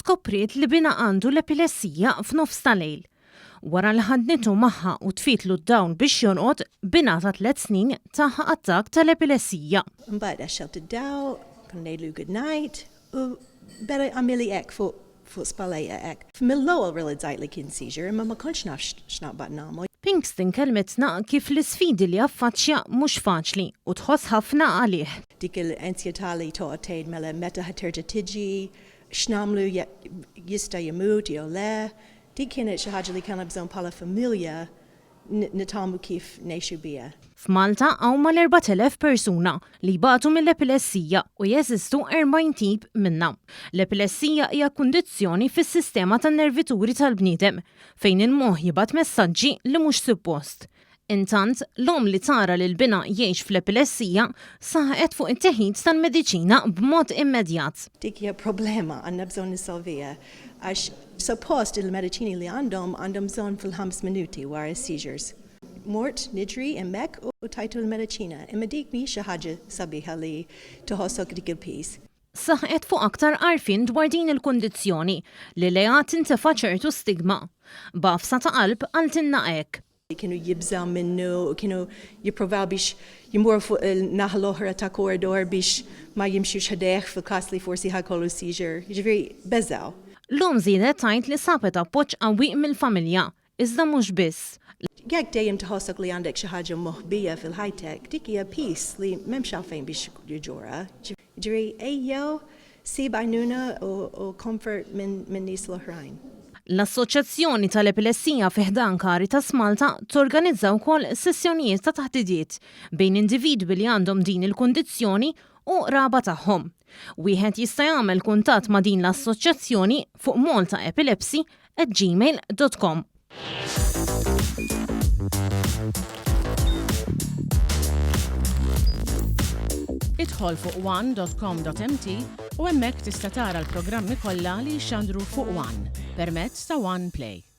skopriet li bina għandu l-epilessija f'nofs tal-lejl. Wara li ħadnitu magħha u tfitlu d-dawn biex jonqod, bina ta' 3 snin taħ attak tal-epilessija. Mbagħad għaxxeltu d-daw, kun ngħidlu good night, u beda għamili hekk fuq spallejja hekk. Mill-ewwel realizzajt li kien seizure, imma ma kontx naf x'naqbad nagħmel. Pinkston kelmetna kif l-isfidi li affaċċja mhux faċli u tħoss ħafna għalih. Dik il-ansjetà li toqgħod tgħid mela meta ħaterġa' tiġi, x'nagħmlu jista' jimut jew le. Dik kienet xi ħaġa li kellna bżonn bħala familja nitalmu kif ngħixu biha. F'Malta hawn mal-4,000 persuna li batu mill-epilessija u jeżistu 40 tip minnha. L-epilessija hija kundizzjoni fis-sistema tan-nervituri tal-bniedem fejn il-moħħ jibgħat messaġġi li mhux suppost. Intant, l-om li tara li l-bina jgħix fl-epilessija saħet fuq it-teħid tal-mediċina b'mod immedjat. Dik hija problema għandna bżonn nissolvija għax suppost il-mediċini li għandhom bżonn fil-5 minuti wara seizures. Mort nidri hemmhekk u tajtu l-mediċina, imma dik mhi xi ħaġa sabiħa li toħossok dik il-peace. Saħet fuq aktar għarfien dwar din il-kundizzjoni li lejat tintefa' ċertu stigma. B'afsa ta' qalb għaltinna hekk. Kienu jibżaw minnu, kienu jipprovaw biex jimur fuq il-naħa l-oħra ta' korridor biex ma jimxux ħadeħ fil-kas li forsi ħakollu seizure. Ġifieri beżaw. L-om żiedet tajt li sabet appoġġ qawwi mill-familja, iżda mhux biss. Jekk dejjem tħossok li għandek xi ħaġa moħbija fil-high-tech, dik hija peace li m'hemmx għalfejn biex jiġura. Ġifieri ejjew sib għajnuna u comfort minn nies l-oħrajn. L-Assoċjazzjoni tal-Epilessija fi ħdan Caritas Malta torganizza wkoll sessjonijiet ta' taħdidiet bejn individwi li għandhom din il-kundizzjoni u raba tagħhom. Wieħed jista' jagħmel kuntatt ma' din l-assoċjazzjoni fuq maltaepilepsy@gmail.com. Idħol fuq one.com.mt u hemmhekk tista' tara l-programmi kollha li jxandru fuq One permezz ta' One Play.